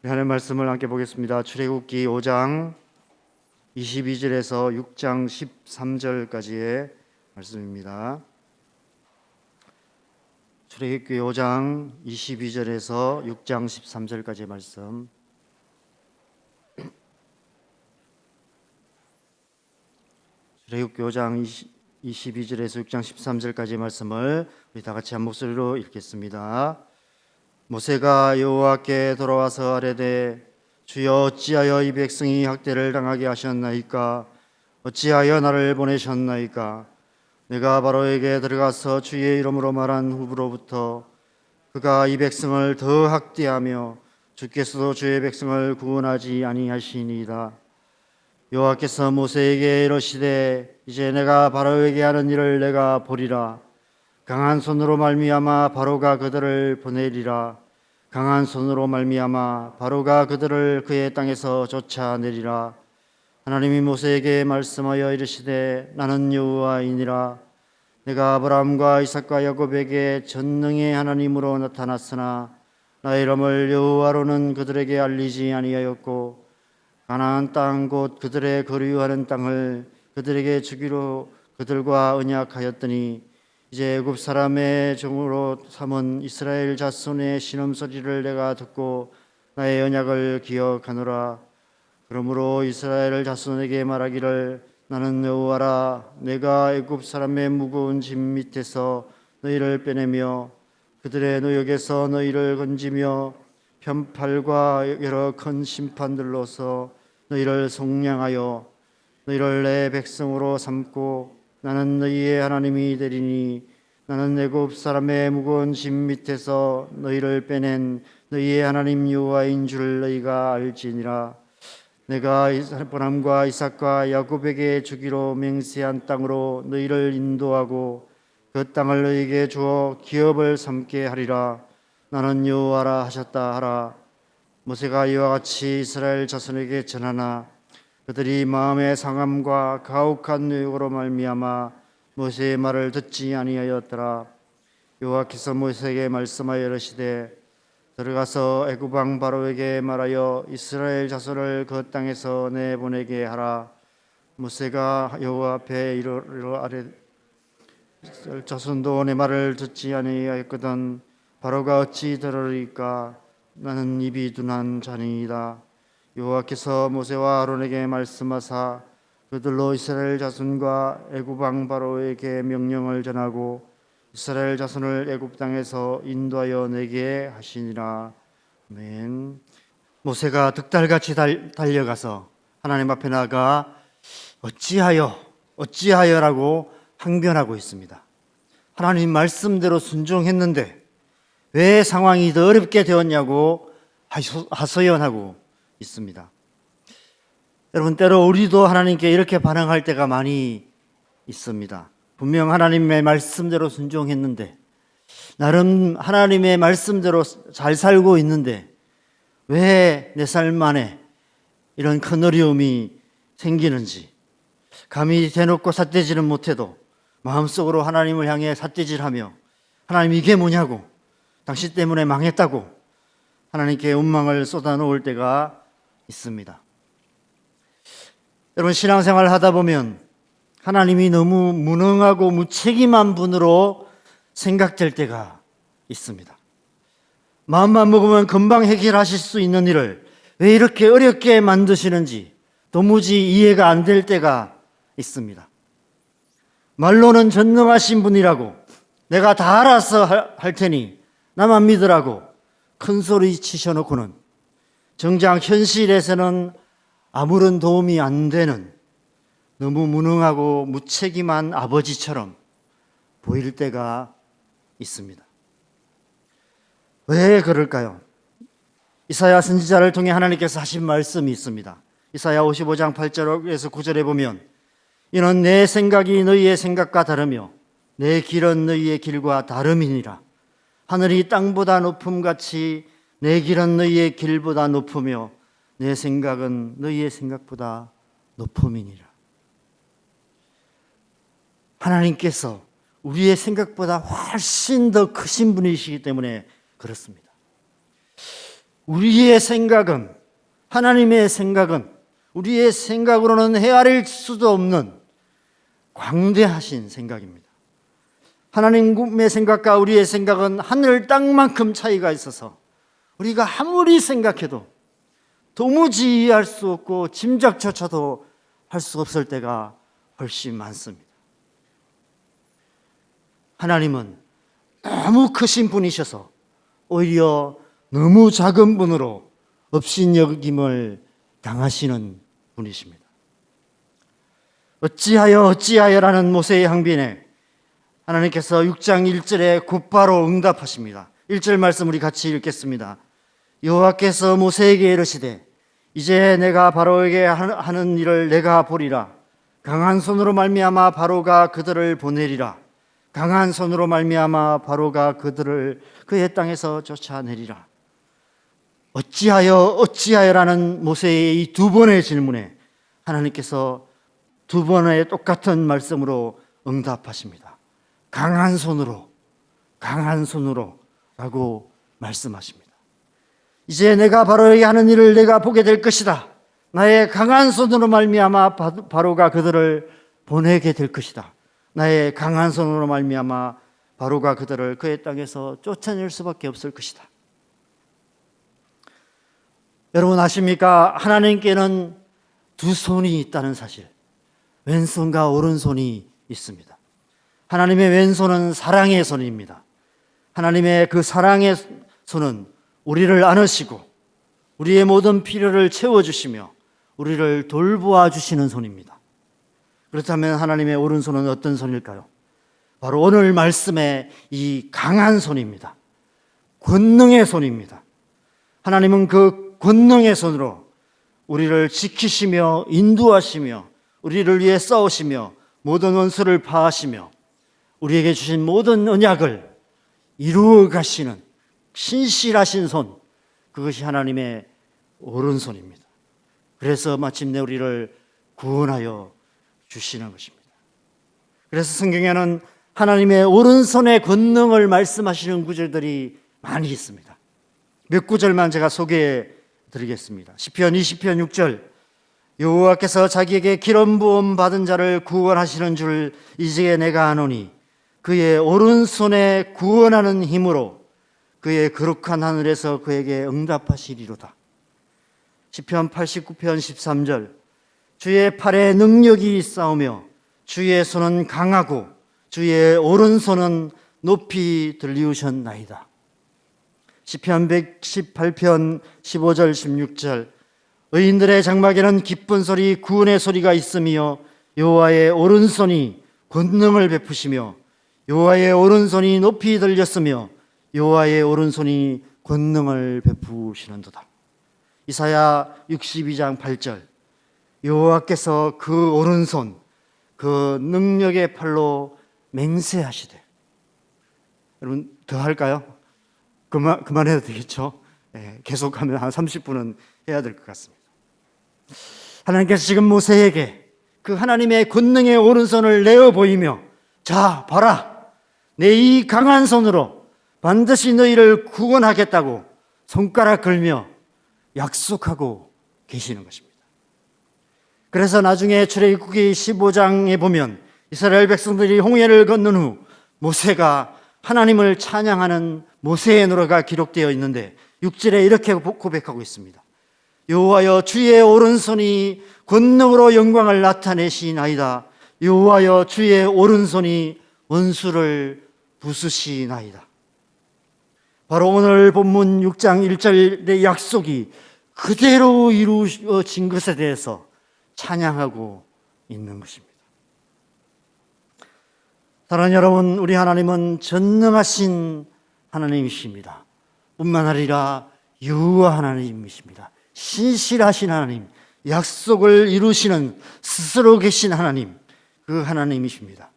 하나님의 말씀을 함께 보겠습니다. 출애굽기 5장 22절에서 6장 13절까지의 말씀입니다. 출애굽기 5장 22절에서 6장 13절까지의 말씀. 출애굽기 5장 22절에서 6장 13절까지의 말씀을 우리 다 같이 한 목소리로 읽겠습니다. 모세가 여호와께 돌아와서 아뢰되 주여 어찌하여 이 백성이 학대를 당하게 하셨나이까? 어찌하여 나를 보내셨나이까? 내가 바로에게 들어가서 주의 이름으로 말한 후로부터 그가 이 백성을 더 학대하며 주께서도 주의 백성을 구원하지 아니하시니이다. 여호와께서 모세에게 이르시되 이제 내가 바로에게 하는 일을 내가 보리라. 강한 손으로 말미암아 바로가 그들을 보내리라. 강한 손으로 말미암아 바로가 그들을 그의 땅에서 쫓아내리라. 하나님이 모세에게 말씀하여 이르시되 나는 여호와이니라. 내가 아브라함과 이삭과 야곱에게 전능의 하나님으로 나타났으나 나의 이름을 여호와로는 그들에게 알리지 아니하였고 가나안 땅 곧 그들의 거류하는 땅을 그들에게 주기로 그들과 언약하였더니 이제 애굽 사람의 종으로 삼은 이스라엘 자손의 신음소리를 내가 듣고 나의 언약을 기억하노라. 그러므로 이스라엘 자손에게 말하기를 나는 여호와라. 내가 애굽 사람의 무거운 짐 밑에서 너희를 빼내며 그들의 노역에서 너희를 건지며 편팔과 여러 큰 심판들로서 너희를 속량하여 너희를 내 백성으로 삼고 나는 너희의 하나님이 되리니 나는 애굽 사람의 무거운 짐 밑에서 너희를 빼낸 너희의 하나님 여호와인 줄 너희가 알지니라. 내가 아브라함과 이삭과 야곱에게 주기로 맹세한 땅으로 너희를 인도하고 그 땅을 너희에게 주어 기업을 삼게 하리라. 나는 여호와라 하셨다 하라. 모세가 이와 같이 이스라엘 자손에게 전하나 그들이 마음의 상함과 가혹한 노역으로 말미암아 모세의 말을 듣지 아니하였더라. 여호와께서 모세에게 말씀하여 이르시되 들어가서 애굽 왕 바로에게 말하여 이스라엘 자손을 그 땅에서 내보내게 하라. 모세가 여호와 앞에 이르러 아뢰 자손도 내 말을 듣지 아니하였거든 바로가 어찌 들으리까? 나는 입이 둔한 자니이다. 여호와께서 모세와 아론에게 말씀하사 그들로 이스라엘 자손과 애굽 왕 바로에게 명령을 전하고 이스라엘 자손을 애굽 땅에서 인도하여 내게 하시니라. 아멘. 모세가 득달같이 달려가서 하나님 앞에 나가 어찌하여라고 항변하고 있습니다. 하나님 말씀대로 순종했는데 왜 상황이 더 어렵게 되었냐고 하소연하고 있습니다. 여러분, 때로 우리도 하나님께 이렇게 반응할 때가 많이 있습니다. 분명 하나님의 말씀대로 순종했는데 나름 하나님의 말씀대로 잘 살고 있는데 왜 내 삶 안에 이런 큰 어려움이 생기는지 감히 대놓고 삿대질은 못해도 마음속으로 하나님을 향해 삿대질하며 하나님 이게 뭐냐고 당신 때문에 망했다고 하나님께 원망을 쏟아놓을 때가 있습니다. 여러분, 신앙생활을 하다 보면 하나님이 너무 무능하고 무책임한 분으로 생각될 때가 있습니다. 마음만 먹으면 금방 해결하실 수 있는 일을 왜 이렇게 어렵게 만드시는지 도무지 이해가 안 될 때가 있습니다. 말로는 전능하신 분이라고 내가 다 알아서 할 테니 나만 믿으라고 큰 소리 치셔놓고는 정작 현실에서는 아무런 도움이 안 되는 너무 무능하고 무책임한 아버지처럼 보일 때가 있습니다. 왜 그럴까요? 이사야 선지자를 통해 하나님께서 하신 말씀이 있습니다. 이사야 55장 8절에서 9절에 보면 이는 내 생각이 너희의 생각과 다르며 내 길은 너희의 길과 다름이니라. 하늘이 땅보다 높음같이 내 길은 너희의 길보다 높으며 내 생각은 너희의 생각보다 높음이니라. 하나님께서 우리의 생각보다 훨씬 더 크신 분이시기 때문에 그렇습니다. 우리의 생각은, 하나님의 생각은 우리의 생각으로는 헤아릴 수도 없는 광대하신 생각입니다. 하나님의 생각과 우리의 생각은 하늘 땅만큼 차이가 있어서 우리가 아무리 생각해도 도무지 이해할 수 없고 짐작조차도 할 수 없을 때가 훨씬 많습니다. 하나님은 너무 크신 분이셔서 오히려 너무 작은 분으로 업신여김을 당하시는 분이십니다. 어찌하여라는 모세의 항변에 하나님께서 6장 1절에 곧바로 응답하십니다. 1절 말씀 우리 같이 읽겠습니다. 여호와께서 모세에게 이르시되 이제 내가 바로에게 하는 일을 내가 보리라. 강한 손으로 말미암아 바로가 그들을 보내리라. 강한 손으로 말미암아 바로가 그들을 그의 땅에서 쫓아내리라. 어찌하여라는 모세의 이 두 번의 질문에 하나님께서 두 번의 똑같은 말씀으로 응답하십니다. 강한 손으로 라고 말씀하십니다. 이제 내가 바로에게 하는 일을 내가 보게 될 것이다. 나의 강한 손으로 말미암아 바로가 그들을 보내게 될 것이다. 나의 강한 손으로 말미암아 바로가 그들을 그의 땅에서 쫓아낼 수밖에 없을 것이다. 여러분 아십니까? 하나님께는 두 손이 있다는 사실, 왼손과 오른손이 있습니다. 하나님의 왼손은 사랑의 손입니다. 하나님의 그 사랑의 손은 우리를 안으시고 우리의 모든 필요를 채워주시며 우리를 돌보아 주시는 손입니다. 그렇다면 하나님의 오른손은 어떤 손일까요? 바로 오늘 말씀의 이 강한 손입니다. 권능의 손입니다. 하나님은 그 권능의 손으로 우리를 지키시며 인도하시며 우리를 위해 싸우시며 모든 원수를 파하시며 우리에게 주신 모든 언약을 이루어 가시는 신실하신 손, 그것이 하나님의 오른손입니다. 그래서 마침내 우리를 구원하여 주시는 것입니다. 그래서 성경에는 하나님의 오른손의 권능을 말씀하시는 구절들이 많이 있습니다. 몇 구절만 제가 소개해 드리겠습니다. 시편 20편 6절, 여호와께서 자기에게 기름 부음 받은 자를 구원하시는 줄 이제 내가 아노니 그의 오른손에 구원하는 힘으로 그의 거룩한 하늘에서 그에게 응답하시리로다. 시편 89편 13절, 주의 팔에 능력이 있사오며 주의 손은 강하고 주의 오른손은 높이 들리우셨나이다. 시편 118편 15절 16절, 의인들의 장막에는 기쁜 소리 구원의 소리가 있으며 여호와의 오른손이 권능을 베푸시며 여호와의 오른손이 높이 들렸으며 여호와의 오른손이 권능을 베푸시는도다. 이사야 62장 8절, 여호와께서 그 오른손 그 능력의 팔로 맹세하시되. 여러분 더 할까요? 그만해도 되겠죠? 네, 계속하면 한 30분은 해야 될 것 같습니다. 하나님께서 지금 모세에게 그 하나님의 권능의 오른손을 내어 보이며, 자 봐라, 내 이 강한 손으로 반드시 너희를 구원하겠다고 손가락 걸며 약속하고 계시는 것입니다. 그래서 나중에 출애굽기 15장에 보면 이스라엘 백성들이 홍해를 건넌 후 모세가 하나님을 찬양하는 모세의 노래가 기록되어 있는데 6절에 이렇게 고백하고 있습니다. 여호와여 주의 오른손이 권능으로 영광을 나타내시나이다. 여호와여 주의 오른손이 원수를 부수시나이다. 바로 오늘 본문 6장 1절의 약속이 그대로 이루어진 것에 대해서 찬양하고 있는 것입니다. 사랑하는 여러분, 우리 하나님은 전능하신 하나님이십니다. 뿐만 아니라 유한 하나님이십니다. 신실하신 하나님, 약속을 이루시는 스스로 계신 하나님, 그 하나님이십니다.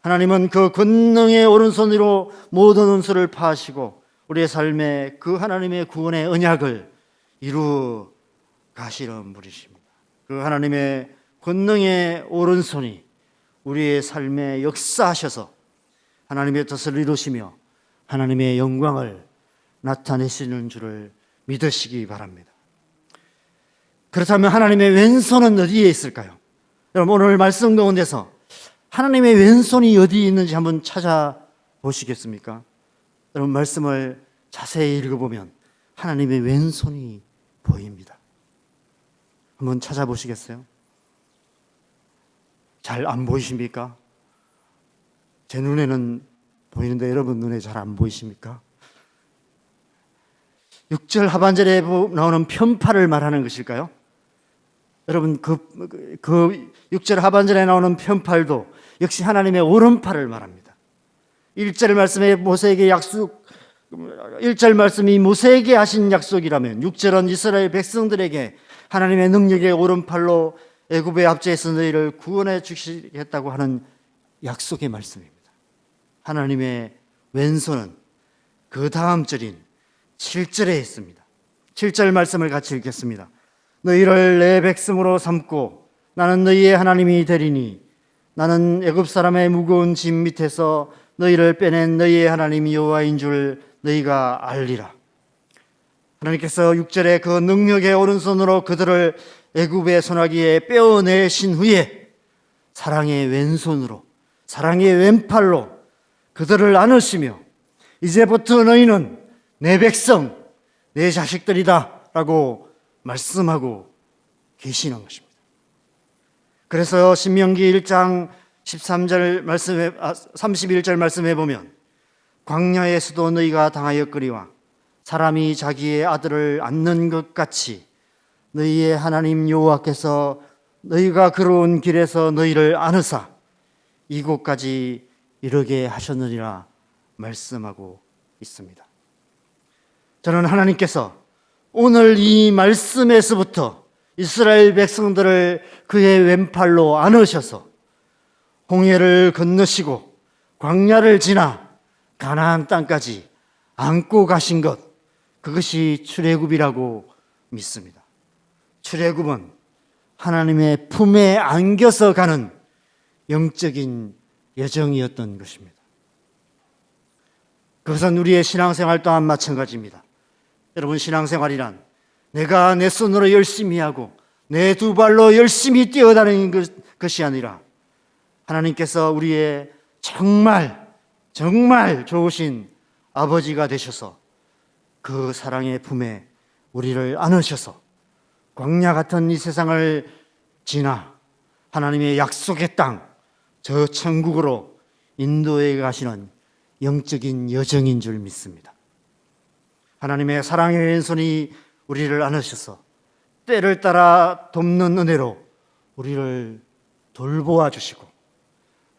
하나님은 그 권능의 오른손으로 모든 원수를 파하시고 우리의 삶에 그 하나님의 구원의 언약을 이루어 가시는 분이십니다. 그 하나님의 권능의 오른손이 우리의 삶에 역사하셔서 하나님의 뜻을 이루시며 하나님의 영광을 나타내시는 줄을 믿으시기 바랍니다. 그렇다면 하나님의 왼손은 어디에 있을까요? 여러분, 오늘 말씀 가운데서 하나님의 왼손이 어디에 있는지 한번 찾아보시겠습니까? 여러분, 말씀을 자세히 읽어보면 하나님의 왼손이 보입니다. 한번 찾아보시겠어요? 잘 안 보이십니까? 제 눈에는 보이는데 여러분 눈에 잘 안 보이십니까? 6절 하반절에 나오는 편팔을 말하는 것일까요? 여러분, 그 6절 하반절에 나오는 편팔도 역시 하나님의 오른팔을 말합니다. 1절 말씀에 모세에게 1절 말씀이 모세에게 하신 약속이라면 6절은 이스라엘 백성들에게 하나님의 능력의 오른팔로 애굽의 압제에서 너희를 구원해 주시겠다고 하는 약속의 말씀입니다. 하나님의 왼손은 그 다음 절인 7절에 있습니다. 7절 말씀을 같이 읽겠습니다. 너희를 내 백성으로 삼고 나는 너희의 하나님이 되리니 나는 애굽 사람의 무거운 짐 밑에서 너희를 빼낸 너희의 하나님 여호와인 줄 너희가 알리라. 하나님께서 6절에 그 능력의 오른손으로 그들을 애굽의 소나기에 빼어내신 후에 사랑의 왼손으로, 사랑의 왼팔로 그들을 안으시며 이제부터 너희는 내 백성, 내 자식들이다 라고 말씀하고 계시는 것입니다. 그래서 신명기 1장 13절 말씀에 31절 말씀해 보면 광야에서도 너희가 당하였거니와 사람이 자기의 아들을 안는 것 같이 너희의 하나님 여호와께서 너희가 걸어온 길에서 너희를 안으사 이곳까지 이르게 하셨느니라 말씀하고 있습니다. 저는 하나님께서 오늘 이 말씀에서부터 이스라엘 백성들을 그의 왼팔로 안으셔서 홍해를 건너시고 광야를 지나 가나안 땅까지 안고 가신 것, 그것이 출애굽이라고 믿습니다. 출애굽은 하나님의 품에 안겨서 가는 영적인 여정이었던 것입니다. 그것은 우리의 신앙생활 또한 마찬가지입니다. 여러분, 신앙생활이란 내가 내 손으로 열심히 하고 내 두 발로 열심히 뛰어다니는 것이 아니라 하나님께서 우리의 정말 좋으신 아버지가 되셔서 그 사랑의 품에 우리를 안으셔서 광야 같은 이 세상을 지나 하나님의 약속의 땅, 저 천국으로 인도해 가시는 영적인 여정인 줄 믿습니다. 하나님의 사랑의 왼손이 우리를 안으셔서 때를 따라 돕는 은혜로 우리를 돌보아 주시고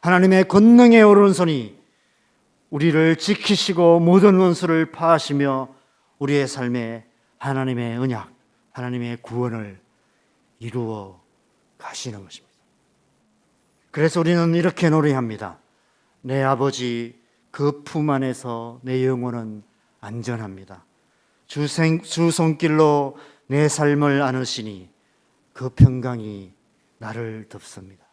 하나님의 권능의 오른손이 우리를 지키시고 모든 원수를 파하시며 우리의 삶에 하나님의 언약, 하나님의 구원을 이루어 가시는 것입니다. 그래서 우리는 이렇게 노래합니다. 내 아버지 그 품 안에서 내 영혼은 안전합니다. 주 손길로 내 삶을 안으시니 그 평강이 나를 덮습니다.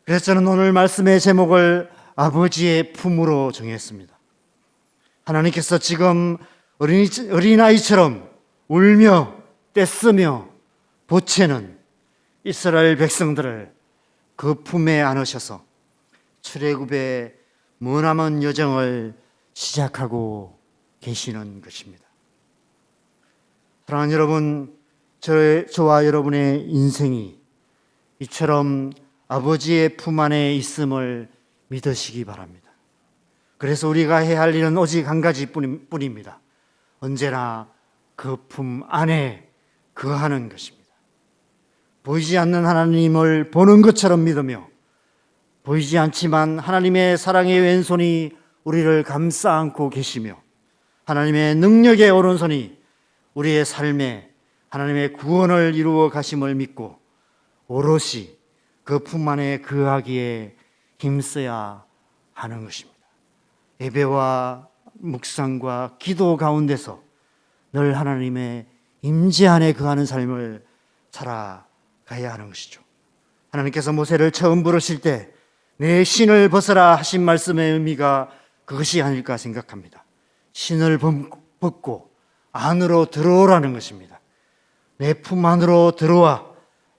그래서 저는 오늘 말씀의 제목을 아버지의 품으로 정했습니다. 하나님께서 지금 어린아이처럼 울며 떼쓰며 보채는 이스라엘 백성들을 그 품에 안으셔서 출애굽의 머나먼 여정을 시작하고 계시는 것입니다. 사랑하는 여러분, 저와 여러분의 인생이 이처럼 아버지의 품 안에 있음을 믿으시기 바랍니다. 그래서 우리가 해야 할 일은 오직 한 가지 뿐입니다. 언제나 그 품 안에 거하는 것입니다. 보이지 않는 하나님을 보는 것처럼 믿으며 보이지 않지만 하나님의 사랑의 왼손이 우리를 감싸 안고 계시며 하나님의 능력의 오른손이 우리의 삶에 하나님의 구원을 이루어 가심을 믿고 오롯이 그 품 안에 거하기에 힘써야 하는 것입니다. 예배와 묵상과 기도 가운데서 늘 하나님의 임재 안에 거하는 삶을 살아가야 하는 것이죠. 하나님께서 모세를 처음 부르실 때 내 신을 벗어라 하신 말씀의 의미가 그것이 아닐까 생각합니다. 신을 벗고 안으로 들어오라는 것입니다. 내 품 안으로 들어와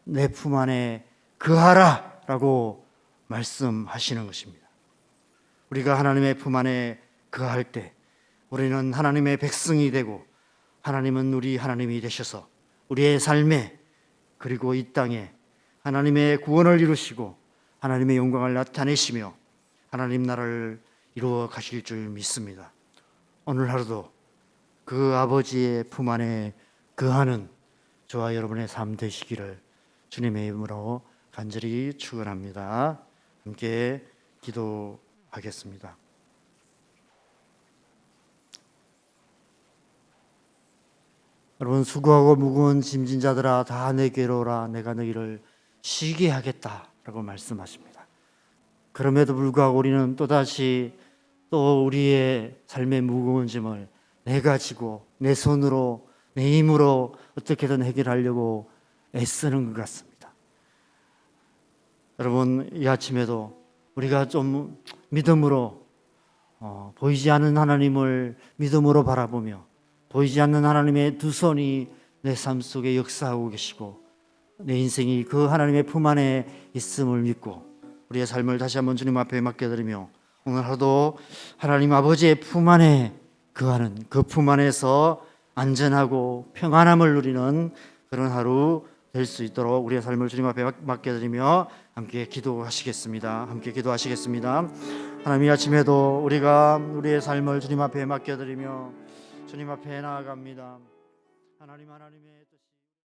내 품 안에 거하라 라고 말씀하시는 것입니다. 우리가 하나님의 품 안에 거할 때 우리는 하나님의 백성이 되고 하나님은 우리 하나님이 되셔서 우리의 삶에 그리고 이 땅에 하나님의 구원을 이루시고 하나님의 영광을 나타내시며 하나님 나라를 이루어 가실 줄 믿습니다. 오늘 하루도 그 아버지의 품 안에 거하는 저와 여러분의 삶 되시기를 주님의 이름으로 간절히 축원합니다. 함께 기도하겠습니다. 여러분, 수고하고 무거운 짐진 자들아 다 내게로 오라. 내가 너희를 쉬게 하겠다라고 말씀하십니다. 그럼에도 불구하고 우리는 또다시 또 우리의 삶의 무거운 짐을 내가 지고 내 손으로 내 힘으로 어떻게든 해결하려고 애쓰는 것 같습니다. 여러분, 이 아침에도 우리가 좀 믿음으로 보이지 않는 하나님을 믿음으로 바라보며 보이지 않는 하나님의 두 손이 내 삶 속에 역사하고 계시고 내 인생이 그 하나님의 품 안에 있음을 믿고 우리의 삶을 다시 한번 주님 앞에 맡겨드리며 오늘 하루도 하나님 아버지의 품 안에 거하는 그 품 안에서 안전하고 평안함을 누리는 그런 하루 될 수 있도록 우리의 삶을 주님 앞에 맡겨드리며 함께 기도하시겠습니다. 함께 기도하시겠습니다. 하나님, 이 아침에도 우리가 우리의 삶을 주님 앞에 맡겨드리며 주님 앞에 나아갑니다. 하나님의